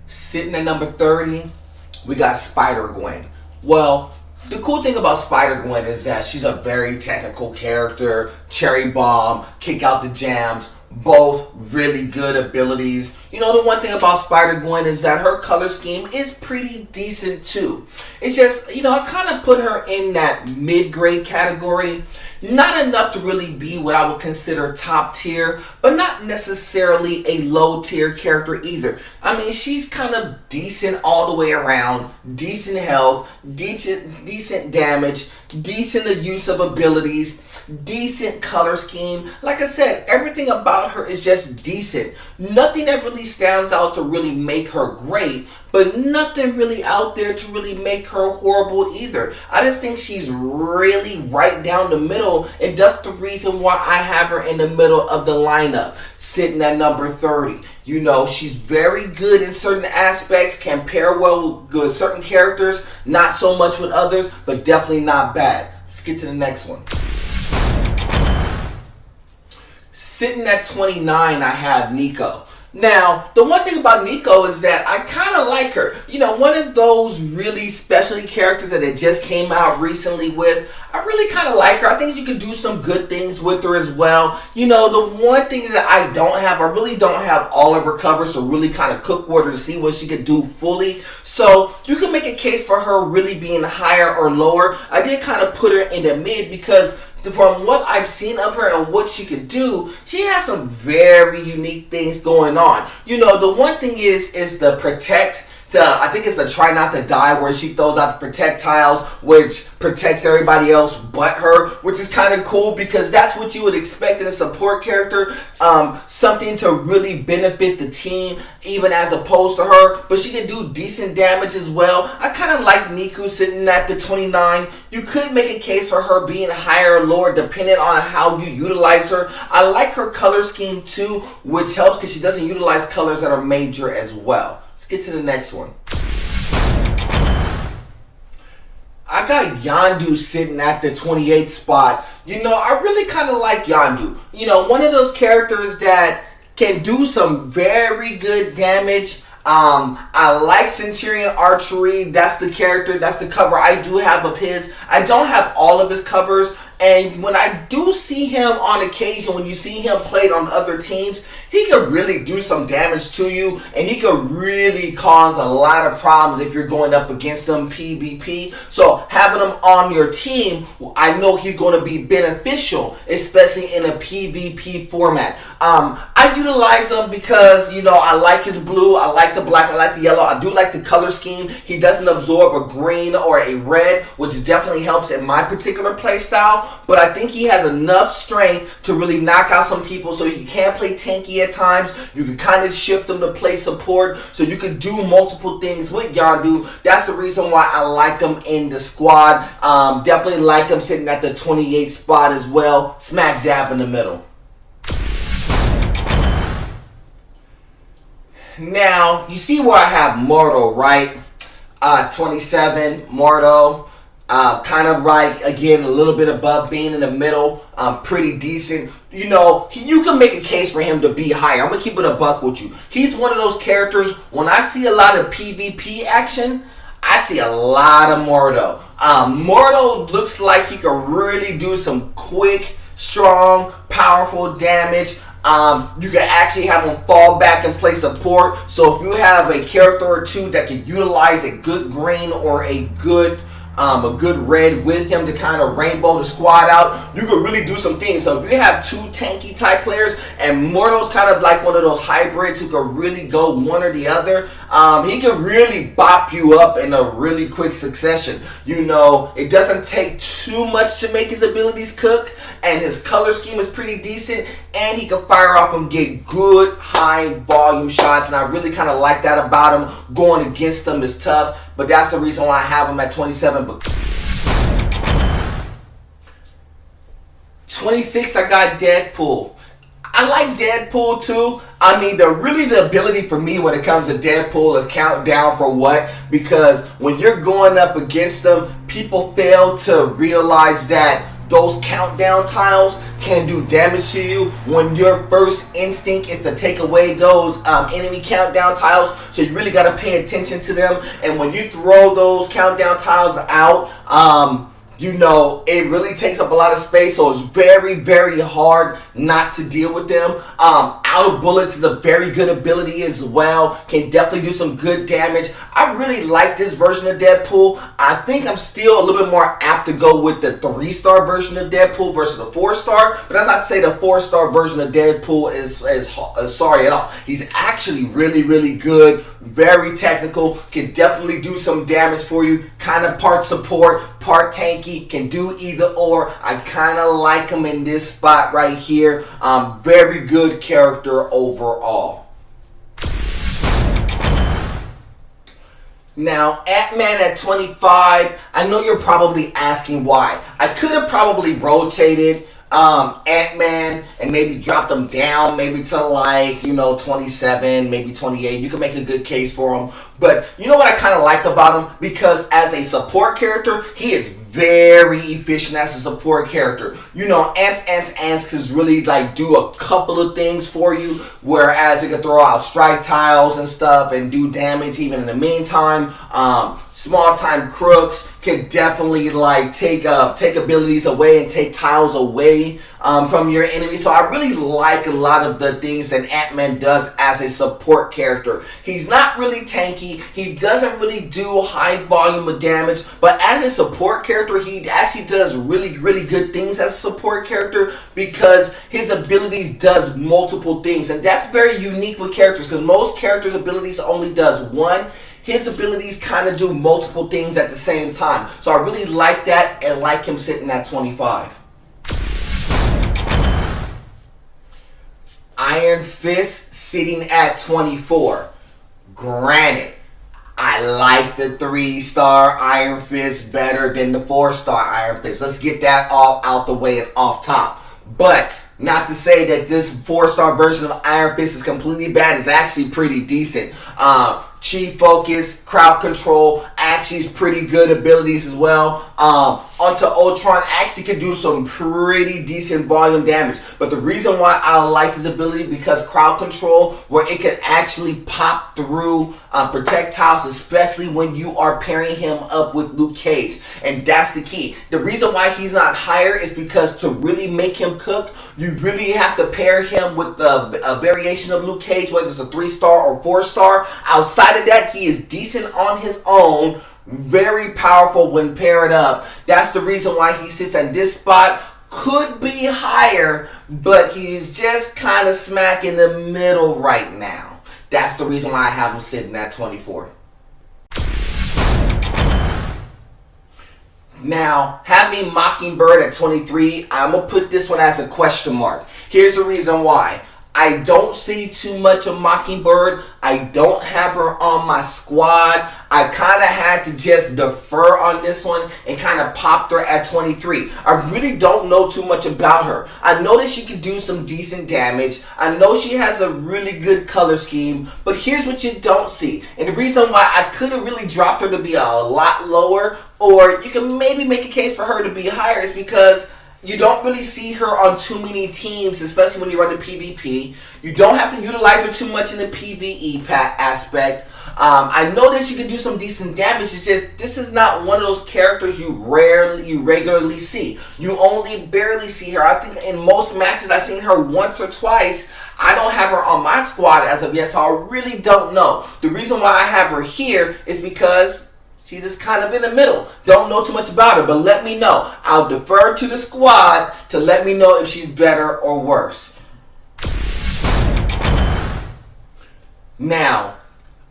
Sitting at number 30, we got SpiderGwen. Well, the cool thing about SpiderGwen is that she's a very technical character, cherry bomb, kick out the jams, both really good abilities. You know, the one thing about SpiderGwen is that her color scheme is pretty decent too. It's just, you know, I kind of put her in that mid-grade category. Not enough to really be what I would consider top tier, but not necessarily a low tier character either. I mean, she's kind of decent all the way around, decent health, decent damage, decent use of abilities, decent color scheme. Like I said, everything about her is just decent. Nothing that really stands out to really make her great, but nothing really out there to really make her horrible either. I just think she's really right down the middle, and that's the reason why I have her in the middle of the lineup, sitting at number 30. You know, she's very good in certain aspects, can pair well with certain characters, not so much with others, but definitely not bad. Let's get to the next one. Sitting at 29, I have Nico. Now, the one thing about Nico is that I kind of like her. You know, one of those really specialty characters that it just came out recently with. I really kind of like her. I think you can do some good things with her as well. You know, the one thing that I really don't have all of her covers to really kind of cook with her to see what she could do fully. So, you can make a case for her really being higher or lower. I did kind of put her in the mid because from what I've seen of her and what she could do, she has some very unique things going on. You know, the one thing is the protect. I think it's the try not to die, where she throws out the projectiles, which protects everybody else but her, which is kind of cool because that's what you would expect in a support character. Something to really benefit the team, even as opposed to her. But she can do decent damage as well. I kind of like Nico sitting at the 29. You could make a case for her being higher or lower depending on how you utilize her. I like her color scheme too, which helps because she doesn't utilize colors that are major as well. Let's get to the next one. I got Yondu sitting at the 28th spot. You know, I really kind of like Yondu. You know, one of those characters that can do some very good damage. I like Centurion Archery. That's the character, that's the cover I do have of his. I don't have all of his covers. And when I do see him on occasion, when you see him played on other teams, he could really do some damage to you, and he could really cause a lot of problems if you're going up against him PvP. So having him on your team, I know he's going to be beneficial, especially in a PvP format. I utilize him because, you know, I like his blue, I like the black, I like the yellow, I do like the color scheme. He doesn't absorb a green or a red, which definitely helps in my particular play style. But I think he has enough strength to really knock out some people, so he can play tanky at times. You can kind of shift him to play support, so you can do multiple things with Yondu. That's the reason why I like him in the squad. Definitely like him sitting at the 28th spot as well, smack dab in the middle. Now, you see where I have Mortal, right? 27, Mortal. Kind of like, again, a little bit above being in the middle. Pretty decent. You know, you can make a case for him to be higher. I'm going to keep it a buck with you. He's one of those characters, when I see a lot of PvP action, I see a lot of Mortal. Mortal looks like he could really do some quick, strong, powerful damage. You can actually have him fall back and play support. So if you have a character or two that can utilize a good green or a good red with him to kind of rainbow the squad out, you could really do some things. So if you have two tanky type players, and Mortal's kind of like one of those hybrids who could really go one or the other, he could really bop you up in a really quick succession. You know, it doesn't take too much to make his abilities cook, and his color scheme is pretty decent, and he can fire off and get good high volume shots, and I really kind of like that about him. Going against them is tough, but that's the reason why I have him at 27. But 26, I got Deadpool. I like Deadpool too. I mean, the ability for me when it comes to Deadpool is count down for what? Because when you're going up against them, people fail to realize that those countdown tiles can do damage to you when your first instinct is to take away those enemy countdown tiles. So you really got to pay attention to them. And when you throw those countdown tiles out, you know, it really takes up a lot of space, so it's very, very hard not to deal with them. Out of bullets is a very good ability as well. Can definitely do some good damage. I really like this version of Deadpool. I think I'm still a little bit more apt to go with the 3-star version of Deadpool versus the 4-star. But as I say, the 4-star version of Deadpool is sorry at all. He's actually really, really good. Very technical. Can definitely do some damage for you. Kind of part support, part tanky. Can do either or. I kind of like him in this spot right here. Very good character overall. Now, AntMan at 25, I know you're probably asking why. I could have probably rotated AntMan and maybe dropped him down maybe to like, you know, 27, maybe 28. You can make a good case for him. But you know what I kind of like about him? Because as a support character, he is very efficient as a support character. You know, ants can really like do a couple of things for you, whereas it can throw out strike tiles and stuff and do damage even in the meantime. Small time crooks can definitely like take abilities away and take tiles away from your enemy. So I really like a lot of the things that AntMan does as a support character. He's not really tanky. He doesn't really do high volume of damage, but as a support character, he actually does really, really good things as a support character because his abilities does multiple things, and that's very unique with characters because most characters' abilities only does one. His abilities kind of do multiple things at the same time. So I really like that and like him sitting at 25. Iron Fist sitting at 24. Granted, I like the 3-star Iron Fist better than the 4-star Iron Fist. Let's get that all out the way and off top. But not to say that this 4-star version of Iron Fist is completely bad. It's actually pretty decent. Chi focus, crowd control, actually is pretty good abilities as well. Onto Ultron actually can do some pretty decent volume damage. But the reason why I like this ability because crowd control, where it can actually pop through projectiles, especially when you are pairing him up with Luke Cage. And that's the key. The reason why he's not higher is because to really make him cook, you really have to pair him with a variation of Luke Cage, whether it's a 3-star or 4-star. Outside of that, he is decent on his own. Very powerful when paired up. That's the reason why he sits at this spot. Could be higher, but he's just kind of smack in the middle right now. That's the reason why I have him sitting at 24. Now, having Mockingbird at 23, I'm going to put this one as a question mark. Here's the reason why. I don't see too much of Mockingbird. I don't have her on my squad. I kind of had to just defer on this one and kind of popped her at 23. I really don't know too much about her. I know that she can do some decent damage. I know she has a really good color scheme. But here's what you don't see. And the reason why I could have really dropped her to be a lot lower, or you can maybe make a case for her to be higher, is because you don't really see her on too many teams, especially when you run the PvP. You don't have to utilize her too much in the PvE aspect. I know that she can do some decent damage. It's just this is not one of those characters you regularly see. You only barely see her. I think in most matches I've seen her once or twice. I don't have her on my squad as of yet, so I really don't know. The reason why I have her here is because she's just kind of in the middle. Don't know too much about her, but let me know. I'll defer to the squad to let me know if she's better or worse. Now,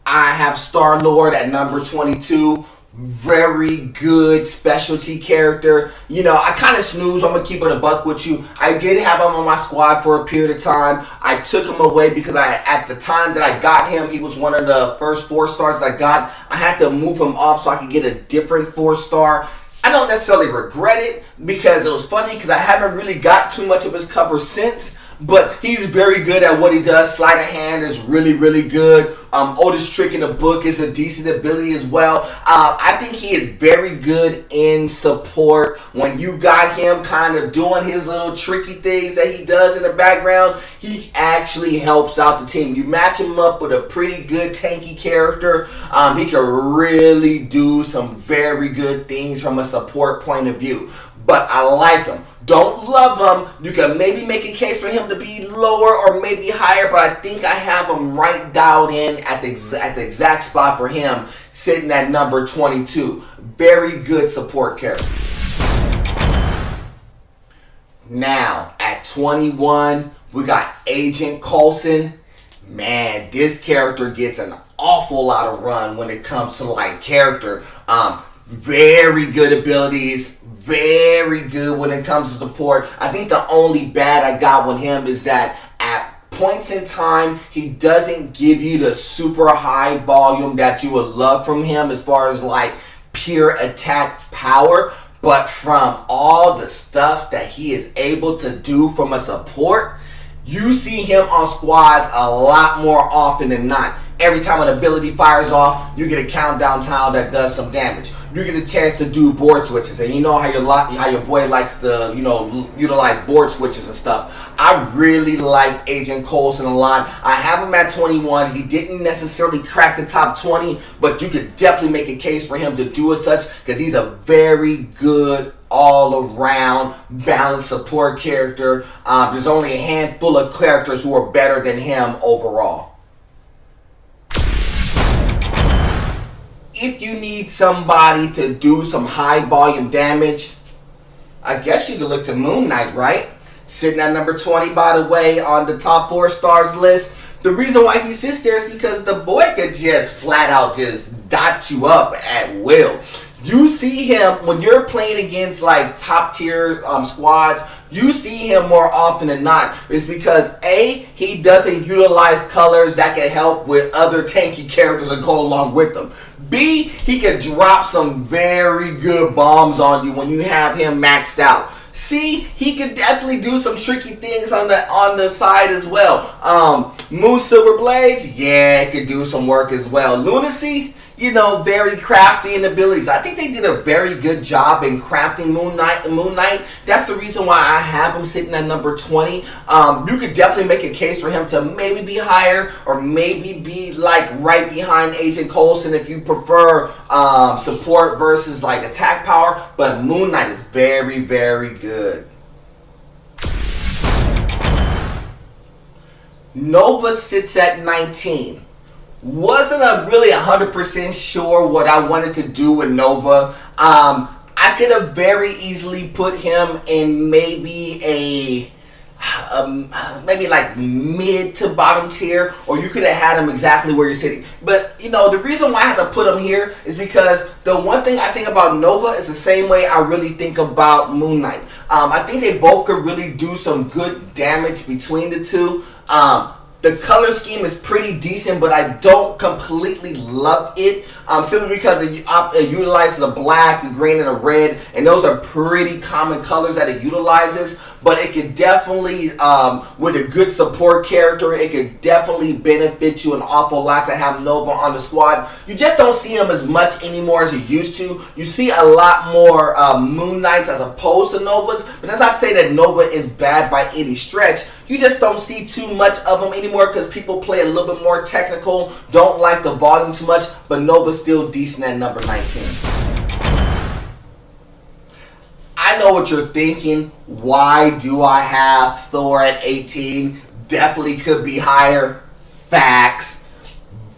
I have Starlord at number 22. Very good specialty character. You know, I kind of snooze. I'm going to keep it a buck with you. I did have him on my squad for a period of time. I took him away because at the time that I got him, he was one of the first 4-stars I got. I had to move him off so I could get a different 4-star. I don't necessarily regret it because it was funny because I haven't really got too much of his cover since. but he's very good at what he does. Sleight of hand is really, really good. Oldest trick in the book is a decent ability as well. I think he is very good in support. When you got him kind of doing his little tricky things that he does in the background, he actually helps out the team. You match him up with a pretty good tanky character, he can really do some very good things from a support point of view. But I like him. Don't love him. You can maybe make a case for him to be lower or maybe higher, but I think I have him right dialed in at the exact spot for him, sitting at number 22. Very good support character. Now, at 21, we got Agent Coulson. Man, this character gets an awful lot of run when it comes to like character. Very good abilities. Very good when it comes to support. I think the only bad I got with him is that at points in time, he doesn't give you the super high volume that you would love from him as far as like pure attack power. But from all the stuff that he is able to do from a support, you see him on squads a lot more often than not. Every time an ability fires off, you get a countdown tile that does some damage. You get a chance to do board switches, and you know how your boy likes to, utilize board switches and stuff. I really like Agent Coulson a lot. I have him at 21. He didn't necessarily crack the top 20, but you could definitely make a case for him to do as such because he's a very good all-around balanced support character. There's only a handful of characters who are better than him overall. If you need somebody to do some high volume damage, I guess you could look to Moon Knight, right? Sitting at number 20, by the way, on the top 4 stars list. The reason why he sits there is because the boy could just flat out just dot you up at will. You see him when you're playing against like top tier squads. You see him more often than not. It's because A, he doesn't utilize colors that can help with other tanky characters that go along with them. B, he can drop some very good bombs on you when you have him maxed out. C, he can definitely do some tricky things on the side as well. Moon Silver Blades, yeah, it could do some work as well. Lunacy, very crafty in abilities. I think they did a very good job in crafting Moon Knight. That's the reason why I have him sitting at number 20. You could definitely make a case for him to maybe be higher or maybe be like right behind Agent Coulson if you prefer support versus like attack power. But Moon Knight is very, very good. Nova sits at 19. Wasn't really 100% sure what I wanted to do with Nova. I could have very easily put him in maybe maybe like mid to bottom tier, or you could have had him exactly where you're sitting. But the reason why I had to put him here is because the one thing I think about Nova is the same way I really think about Moon Knight. I think they both could really do some good damage between the two. The color scheme is pretty decent, but I don't completely love it. Simply because it utilizes a black, a green, and a red, and those are pretty common colors that it utilizes. But it could definitely, with a good support character, it could definitely benefit you an awful lot to have Nova on the squad. You just don't see him as much anymore as you used to. You see a lot more Moon Knights as opposed to Novas, but that's not to say that Nova is bad by any stretch. You just don't see too much of them anymore because people play a little bit more technical, don't like the volume too much, but Nova's still decent at number 19. I know what you're thinking. Why do I have Thor at 18? Definitely could be higher. Facts.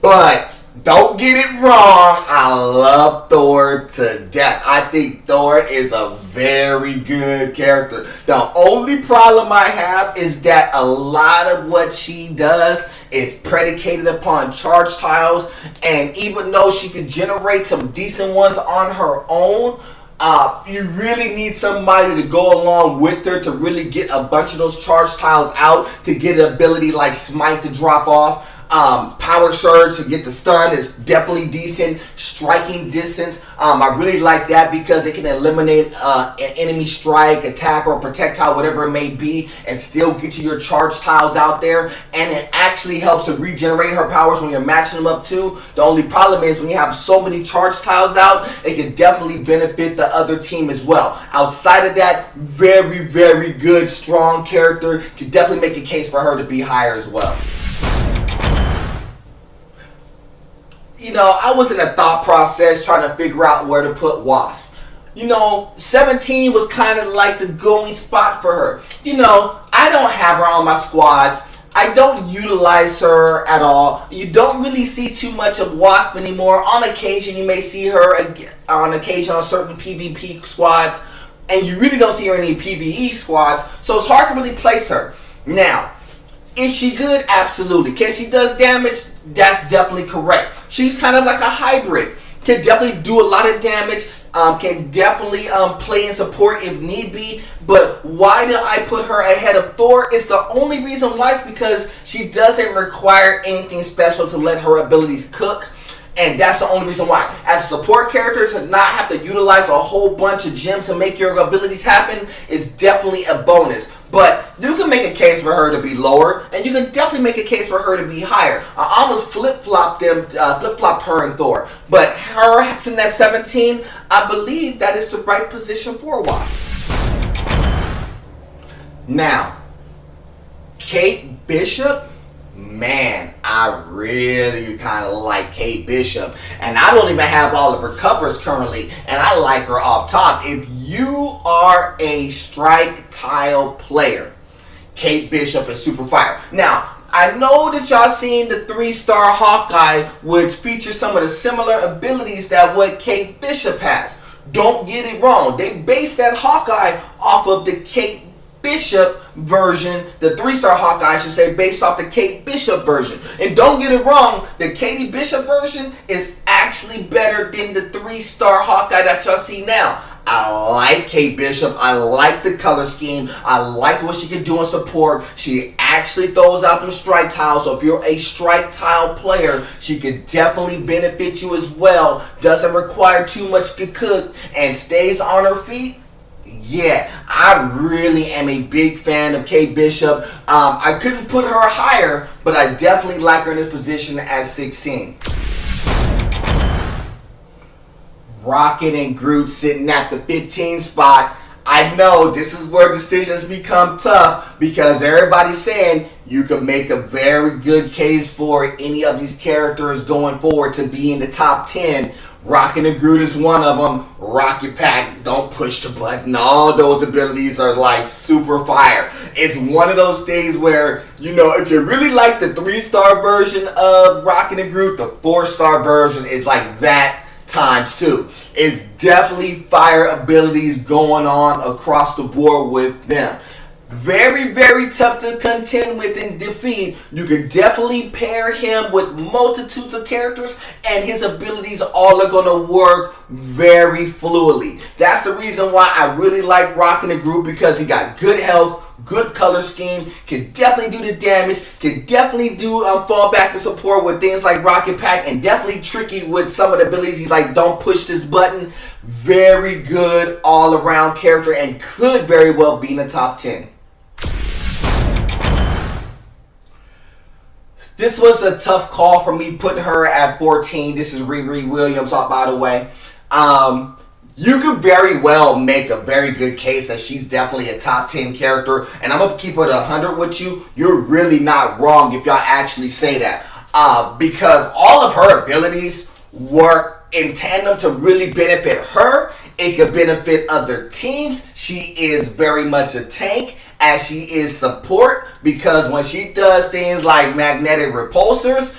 But don't get it wrong. I love Thor to death. I think Thor is a very good character. The only problem I have is that a lot of what she does is predicated upon charge tiles, and even though she could generate some decent ones on her own, you really need somebody to go along with her to really get a bunch of those charge tiles out to get an ability like Smite to drop off. Power surge to get the stun is definitely decent. Striking distance, I really like that because it can eliminate an enemy strike, attack, or projectile, whatever it may be, and still get you your charge tiles out there. And it actually helps to regenerate her powers when you're matching them up too. The only problem is when you have so many charge tiles out, it can definitely benefit the other team as well. Outside of that, very, very good, strong character. Could definitely make a case for her to be higher as well. You know, I was in a thought process trying to figure out where to put Wasp. You know, 17 was kind of like the going spot for her. You know, I don't have her on my squad. I don't utilize her at all. You don't really see too much of Wasp anymore. On occasion, you may see her on certain PvP squads, and you really don't see her in any PvE squads, so it's hard to really place her. Now, is she good? Absolutely. Can she do damage? That's definitely correct. She's kind of like a hybrid. Can definitely do a lot of damage. Can definitely play in support if need be. But why did I put her ahead of Thor? It's the only reason why is because she doesn't require anything special to let her abilities cook. And that's the only reason why. As a support character, to not have to utilize a whole bunch of gems to make your abilities happen is definitely a bonus. But you can make a case for her to be lower, and you can definitely make a case for her to be higher. I almost flip-flopped her and Thor. But her sitting at 17, I believe that is the right position for Wasp. Now, Kate Bishop. Man, I really kind of like Kate Bishop, and I don't even have all of her covers currently, and I like her off top. If you are a strike tile player, Kate Bishop is super fire. Now, I know that y'all seen the 3-star Hawkeye, which features some of the similar abilities that what Kate Bishop has. Don't get it wrong, they based that Hawkeye off of the Kate Bishop version, the 3-star Hawkeye, I should say, based off the Kate Bishop version. And don't get it wrong, the Katie Bishop version is actually better than the 3-star Hawkeye that y'all see now. I like Kate Bishop. I like the color scheme. I like what she can do in support. She actually throws out them strike tiles. So if you're a strike tile player, she could definitely benefit you as well. Doesn't require too much to cook and stays on her feet. Yeah, I really am a big fan of Kate Bishop. I couldn't put her higher, but I definitely like her in this position as 16. Rocket and Groot sitting at the 15 spot. I know this is where decisions become tough because everybody's saying you could make a very good case for any of these characters going forward to be in the top 10. Rocket and Groot is one of them. Rocket Pack, don't push the button. All those abilities are like super fire. It's one of those things where, you know, if you really like the 3-star version of Rocket and Groot, the 4-star version is like that times 2. It's definitely fire abilities going on across the board with them. Very, very tough to contend with and defeat. You can definitely pair him with multitudes of characters, and his abilities all are going to work very fluidly. That's the reason why I really like Rocket and Groot, because he got good health, good color scheme, can definitely do the damage, can definitely do fall back and support with things like Rocket Pack, and definitely tricky with some of the abilities. He's like, don't push this button. Very good all around character and could very well be in the top 10. This was a tough call for me putting her at 14. This is RiRi Williams, by the way. You could very well make a very good case that she's definitely a top 10 character. And I'm going to keep it 100 with you. You're really not wrong if y'all actually say that. Because all of her abilities work in tandem to really benefit her. It could benefit other teams. She is very much a tank, as she is support, because when she does things like magnetic repulsors,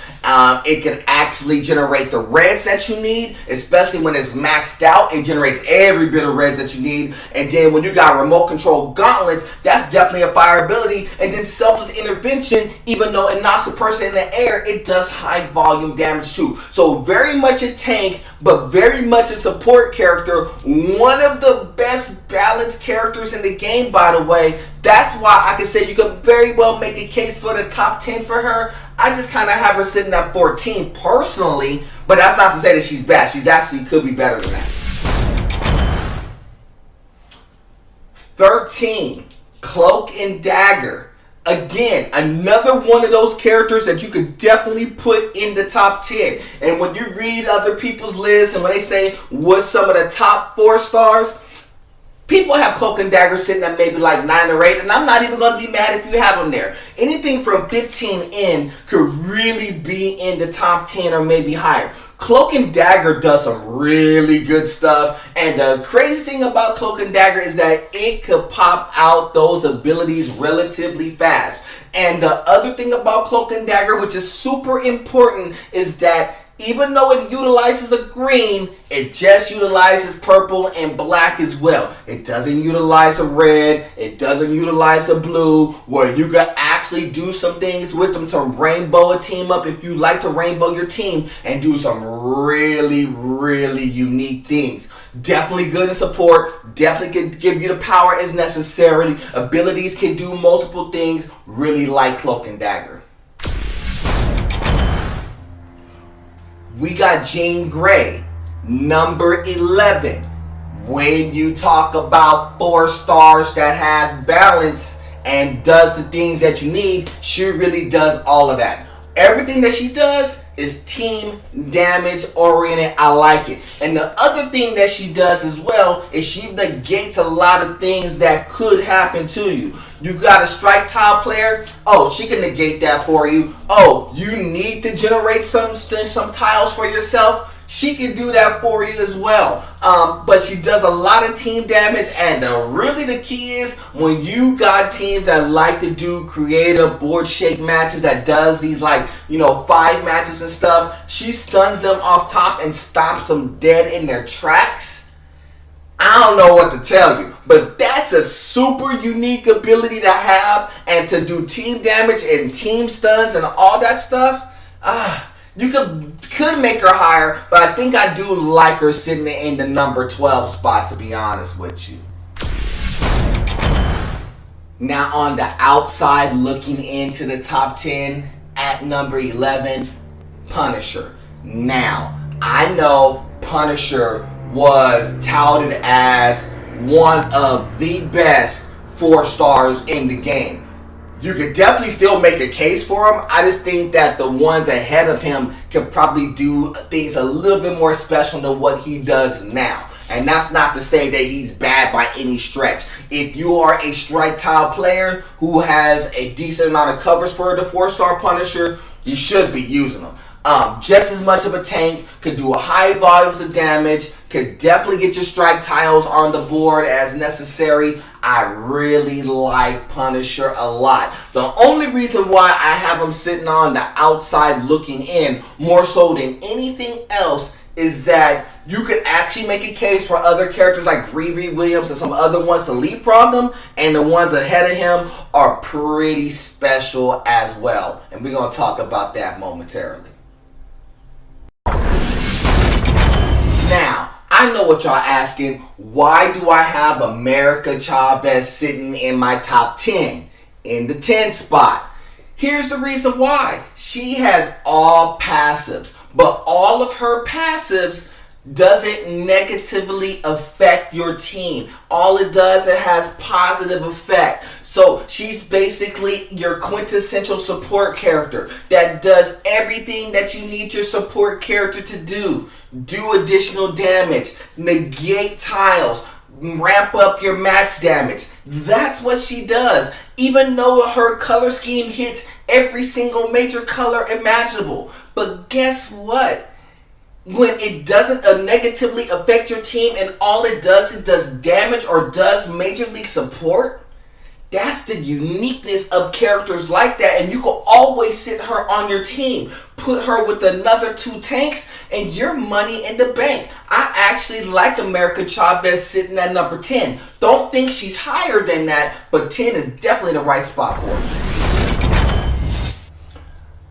it can actually generate the reds that you need, especially when it's maxed out. It generates every bit of reds that you need. And then when you got remote control gauntlets, that's definitely a fire ability. And then selfless intervention, even though it knocks a person in the air, it does high volume damage too. So very much a tank, but very much a support character. One of the best balanced characters in the game, by the way. That's why I can say you could very well make a case for the top 10 for her. I just kind of have her sitting at 14 personally, but that's not to say that she's bad. She's actually could be better than that. 13, Cloak and Dagger. Again, another one of those characters that you could definitely put in the top 10. And when you read other people's lists and when they say what's some of the top 4 stars, people have Cloak and Dagger sitting at maybe like 9 or 8, and I'm not even going to be mad if you have them there. Anything from 15 in could really be in the top 10 or maybe higher. Cloak and Dagger does some really good stuff, and the crazy thing about Cloak and Dagger is that it could pop out those abilities relatively fast. And the other thing about Cloak and Dagger, which is super important, is that even though it utilizes a green, it just utilizes purple and black as well. It doesn't utilize a red. It doesn't utilize a blue, where you could actually do some things with them to rainbow a team up if you like to rainbow your team and do some really, really unique things. Definitely good in support. Definitely can give you the power as necessary. Abilities can do multiple things. Really like Cloak and Dagger. We got Jean Grey, number 11. When you talk about 4 stars that has balance and does the things that you need, she really does all of that. Everything that she does is team damage oriented. I like it. And the other thing that she does as well is she negates a lot of things that could happen to you. You got a strike tile player, oh, she can negate that for you. Oh, you need to generate some tiles for yourself, she can do that for you as well. But she does a lot of team damage, and really the key is when you got teams that like to do creative board shake matches that does these 5 matches and stuff, she stuns them off top and stops them dead in their tracks. I don't know what to tell you, but that's a super unique ability to have, and to do team damage and team stuns and all that stuff. You could make her higher, but I think I do like her sitting in the number 12 spot, to be honest with you. Now on the outside, looking into the top 10, at number 11, Punisher. Now, I know Punisher was touted as one of the best 4 stars in the game. You could definitely still make a case for him. I just think that the ones ahead of him could probably do things a little bit more special than what he does now. And that's not to say that he's bad by any stretch. If you are a strike tile player who has a decent amount of covers for the 4-star Punisher, you should be using them. Just as much of a tank, could do a high volumes of damage, could definitely get your strike tiles on the board as necessary. I really like Punisher a lot. The only reason why I have him sitting on the outside looking in more so than anything else is that you could actually make a case for other characters like RiRi Williams and some other ones to leapfrog them, and the ones ahead of him are pretty special as well. And we're going to talk about that momentarily. Now, I know what y'all asking. Why do I have America Chavez sitting in my top 10? In the 10 spot. Here's the reason why. She has all passives, but all of her passives doesn't negatively affect your team. All it does, it has positive effect. So she's basically your quintessential support character that does everything that you need your support character to do. Do additional damage, negate tiles, ramp up your match damage. That's what she does. Even though her color scheme hits every single major color imaginable. But guess what? When it doesn't negatively affect your team and all it does damage or does major league support, that's the uniqueness of characters like that. And you can always sit her on your team. Put her with another 2 tanks and your money in the bank. I actually like America Chavez sitting at number 10. Don't think she's higher than that, but 10 is definitely the right spot for her.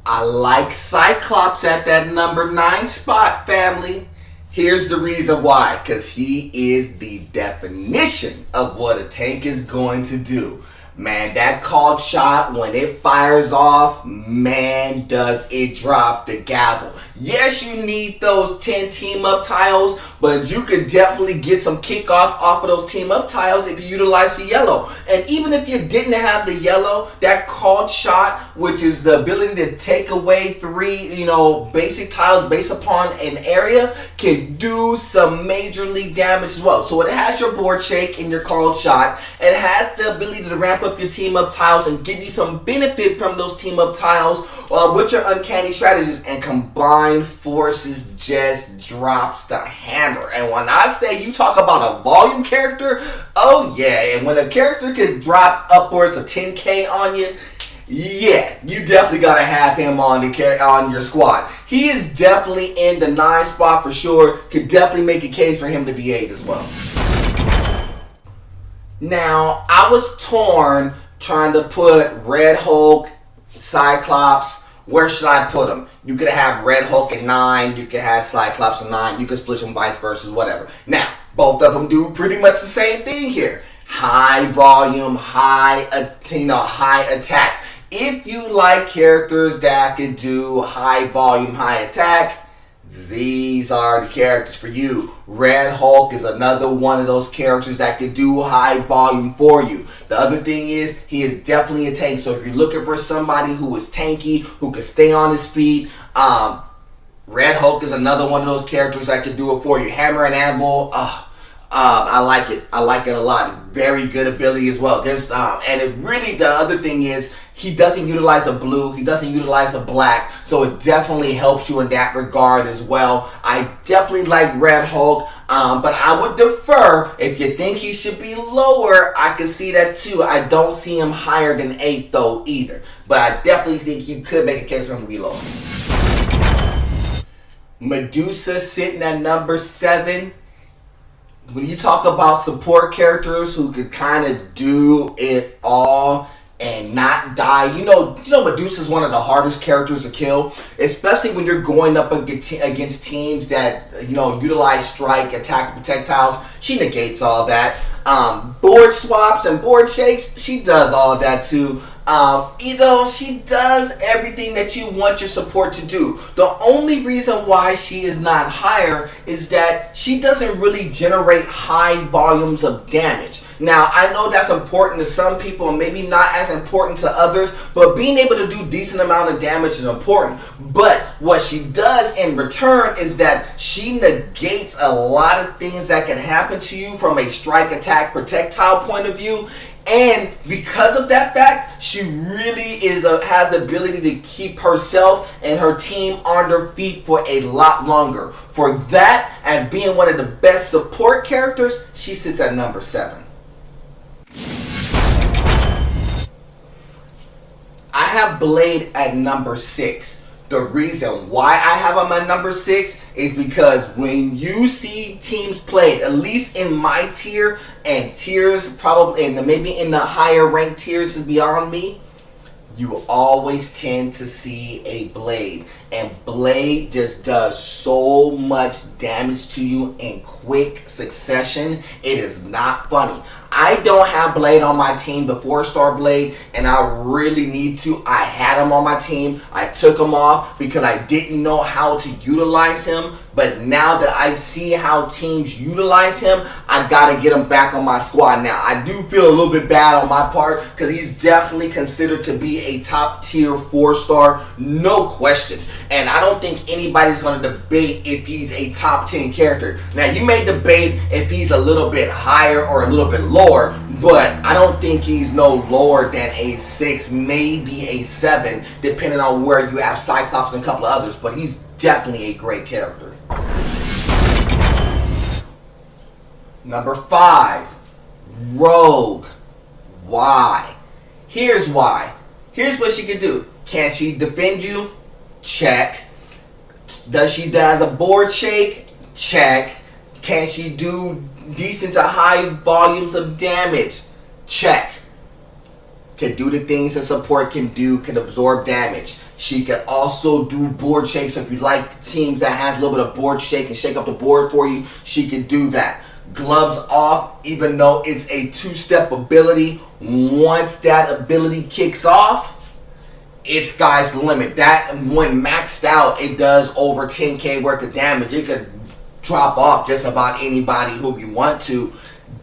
I like Cyclops at that number 9 spot, family. Here's the reason why. Because he is the definition of what a tank is going to do. Man, that called shot, when it fires off, man, does it drop the gavel. Yes, you need those 10 team-up tiles, but you could definitely get some kickoff off of those team-up tiles if you utilize the yellow. And even if you didn't have the yellow, that called shot, which is the ability to take away 3, basic tiles based upon an area, can do some majorly damage as well. So it has your board shake and your called shot. It has the ability to ramp up your team-up tiles and give you some benefit from those team-up tiles with your uncanny strategies, and combined forces just drops the hammer. And when I say you talk about a volume character, oh yeah, and when a character can drop upwards of 10k on you, yeah, you definitely gotta have him on your squad. He is definitely in the 9 spot for sure. Could definitely make a case for him to be 8 as well. Now, I was torn trying to put Red Hulk, Cyclops. Where should I put them? You could have Red Hulk at 9. You could have Cyclops at 9. You could split them vice versa, whatever. Now, both of them do pretty much the same thing here. High volume, high attack. If you like characters that can do high volume, high attack, these are the characters for you. Red Hulk is another one of those characters that can do high volume for you. The other thing is, he is definitely a tank. So if you're looking for somebody who is tanky, who can stay on his feet, Red Hulk is another one of those characters that can do it for you. Hammer and Anvil, I like it. I like it a lot. Very good ability as well. And it really, the other thing is, he doesn't utilize a blue. He doesn't utilize a black. So it definitely helps you in that regard as well. I definitely like Red Hulk. But I would defer. If you think he should be lower, I can see that too. I don't see him higher than 8 though either. But I definitely think you could make a case for him to be lower. Medusa sitting at number 7. When you talk about support characters who could kind of do it all and not die, Medusa's one of the hardest characters to kill, especially when you're going up against teams that utilize strike, attack, and projectiles. She negates all that. Board swaps and board shakes, she does all that too. She does everything that you want your support to do. The only reason why she is not higher is that she doesn't really generate high volumes of damage. Now, I know that's important to some people and maybe not as important to others, but being able to do decent amount of damage is important. But what she does in return is that she negates a lot of things that can happen to you from a strike, attack, projectile point of view. And because of that fact, she really has the ability to keep herself and her team on their feet for a lot longer. For that, as being one of the best support characters, she sits at number 7. I have Blade at number 6. The reason why I have him at number 6 is because when you see teams played, at least in my tier and tiers, probably maybe in the higher ranked tiers beyond me, you always tend to see a Blade. And Blade just does so much damage to you in quick succession. It is not funny. I don't have Blade on my team before Starblade, and I really need to. I had him on my team. I took him off because I didn't know how to utilize him. But now that I see how teams utilize him, I gotta get him back on my squad now. I do feel a little bit bad on my part because he's definitely considered to be a top tier 4-star, no question. And I don't think anybody's gonna debate if he's a top 10 character. Now, you may debate if he's a little bit higher or a little bit lower, but I don't think he's no lower than a 6, maybe a 7, depending on where you have Cyclops and a couple of others. But he's definitely a great character. Number 5, Rogue. Why? Here's why. Here's what she can do. Can she defend you? Check. Does she does a board shake? Check. Can she do decent to high volumes of damage? Check. Can do the things that support can do, can absorb damage. She can also do board shakes. So if you like teams that has a little bit of board shake and shake up the board for you, she can do that. gloves off, even though it's a 2-step ability. Once that ability kicks off, it's sky's the limit. That, when maxed out, it does over 10k worth of damage. It could drop off just about anybody who you want to.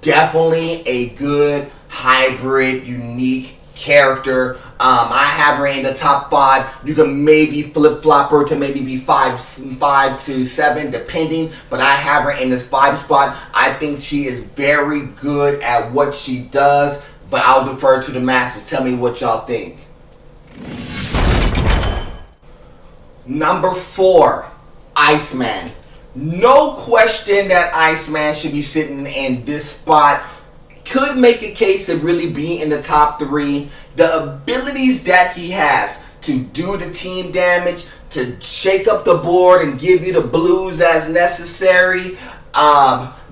Definitely a good hybrid, unique character. I have her in the top 5. You can maybe flip-flop her to maybe be 5 to 7 depending, but I have her in this 5 spot. I think she is very good at what she does, but I'll defer to the masses. Tell me what y'all think. Number 4, Iceman. No question that Iceman should be sitting in this spot. Could make a case to really be in the top 3. The abilities that he has to do the team damage, to shake up the board and give you the blues as necessary.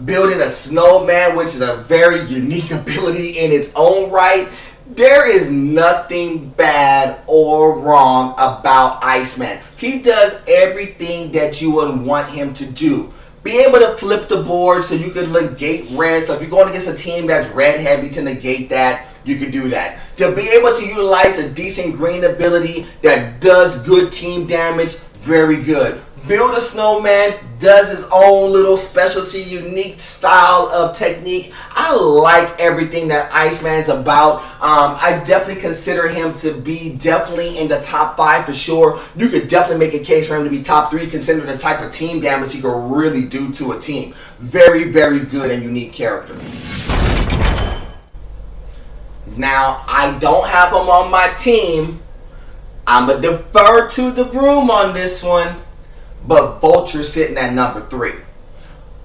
Building a snowman, which is a very unique ability in its own right. There is nothing bad or wrong about Iceman. He does everything that you would want him to do. Be able to flip the board so you can negate red. So if you're going against a team that's red heavy, to negate that, you can do that. To be able to utilize a decent green ability that does good team damage, very good. Build a snowman, does his own little specialty, unique style of technique. I like everything that Iceman's about. I definitely consider him to be definitely in the top 5 for sure. You could definitely make a case for him to be top 3, considering the type of team damage he could really do to a team. Very, very good and unique character. Now, I don't have him on my team. I'm going to defer to the room on this one. But Vulture sitting at number 3.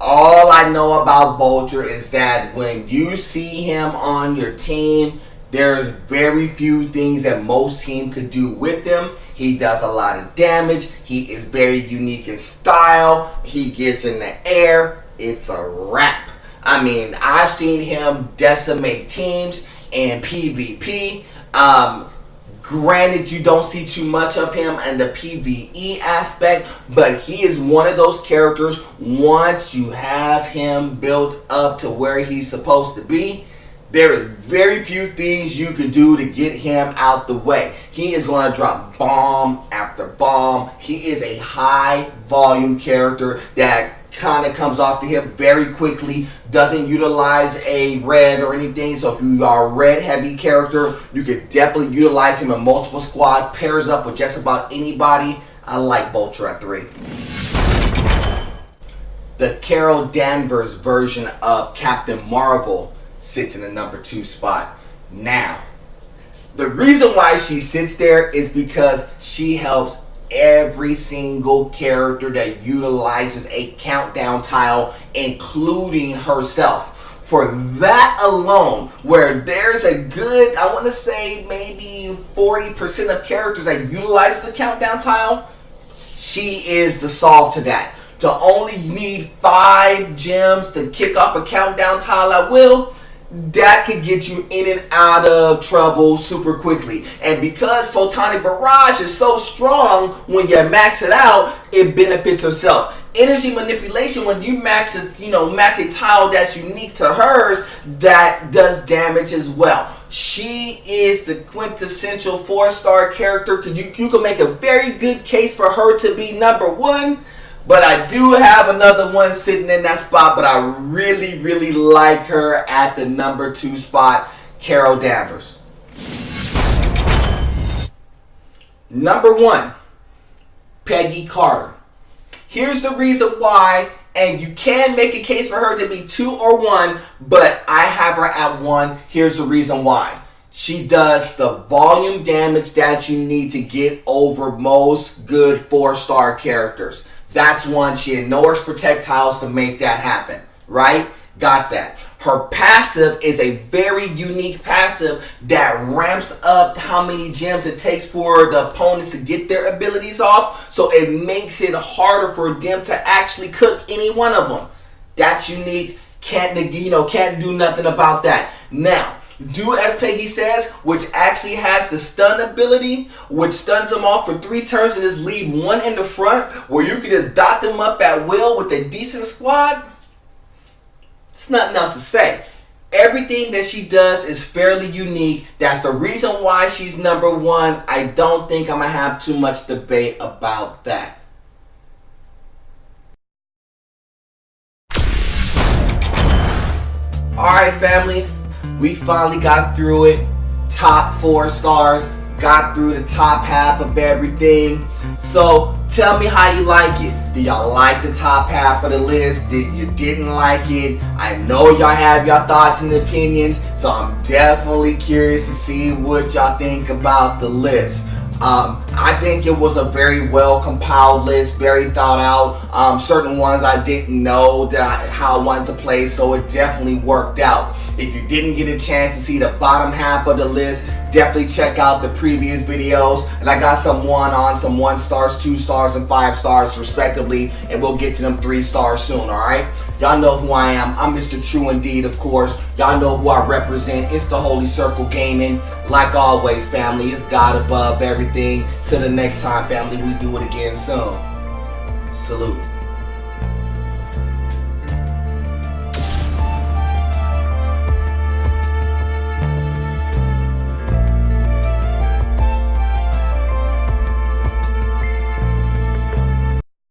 All I know about Vulture is that when you see him on your team, there's very few things that most teams could do with him. He does a lot of damage. He is very unique in style. He gets in the air. It's a wrap. I mean, I've seen him decimate teams in PvP. Granted, you don't see too much of him in the PvE aspect, but he is one of those characters, once you have him built up to where he's supposed to be, there is very few things you can do to get him out the way. He is going to drop bomb after bomb. He is a high volume character that kind of comes off the hip very quickly, doesn't utilize a red or anything. So if you are a red heavy character, you could definitely utilize him in multiple squad, pairs up with just about anybody. I like Vulture at 3. The Carol Danvers version of Captain Marvel sits in the number 2 spot. Now, the reason why she sits there is because she helps every single character that utilizes a countdown tile, including herself. For that alone, where there's a good, I want to say maybe 40% of characters that utilize the countdown tile, she is the solve to that. To only need 5 gems to kick off a countdown tile at will, that could get you in and out of trouble super quickly. And because Photonic Barrage is so strong, when you max it out, it benefits herself. Energy manipulation, when you max it, match a tile that's unique to hers, that does damage as well. She is the quintessential 4-star character. You can make a very good case for her to be number 1. But I do have another one sitting in that spot, but I really, really like her at the number 2 spot, Carol Danvers. Number 1, Peggy Carr. Here's the reason why, and you can make a case for her to be 2 or 1, but I have her at 1. Here's the reason why. She does the volume damage that you need to get over most good 4-star characters. That's one. She ignores projectiles to make that happen. Right? Got that. Her passive is a very unique passive that ramps up how many gems it takes for the opponents to get their abilities off. So it makes it harder for them to actually cook any one of them. That's unique. Can't do nothing about that. Now, do as Peggy says, which actually has the stun ability, which stuns them off for 3 turns and just leave 1 in the front, where you can just dot them up at will with a decent squad. There's nothing else to say. Everything that she does is fairly unique. That's the reason why she's number one. I don't think I'm going to have too much debate about that. Alright, family. We finally got through it. Top 4 stars. Got through the top half of everything. So tell me how you like it. Did y'all like the top half of the list? Did you didn't like it? I know y'all have your thoughts and opinions, so I'm definitely curious to see what y'all think about the list. I think it was a very well compiled list, very thought out. Certain ones I didn't know how I wanted to play, so it definitely worked out. If you didn't get a chance to see the bottom half of the list, definitely check out the previous videos. And I got some 1 stars, 2 stars, and 5 stars respectively. And we'll get to them 3 stars soon, alright? Y'all know who I am. I'm Mr. True Indeed, of course. Y'all know who I represent. It's the Holy Circle Gaming. Like always, family, it's God above everything. Till the next time, family, we do it again soon. Salute.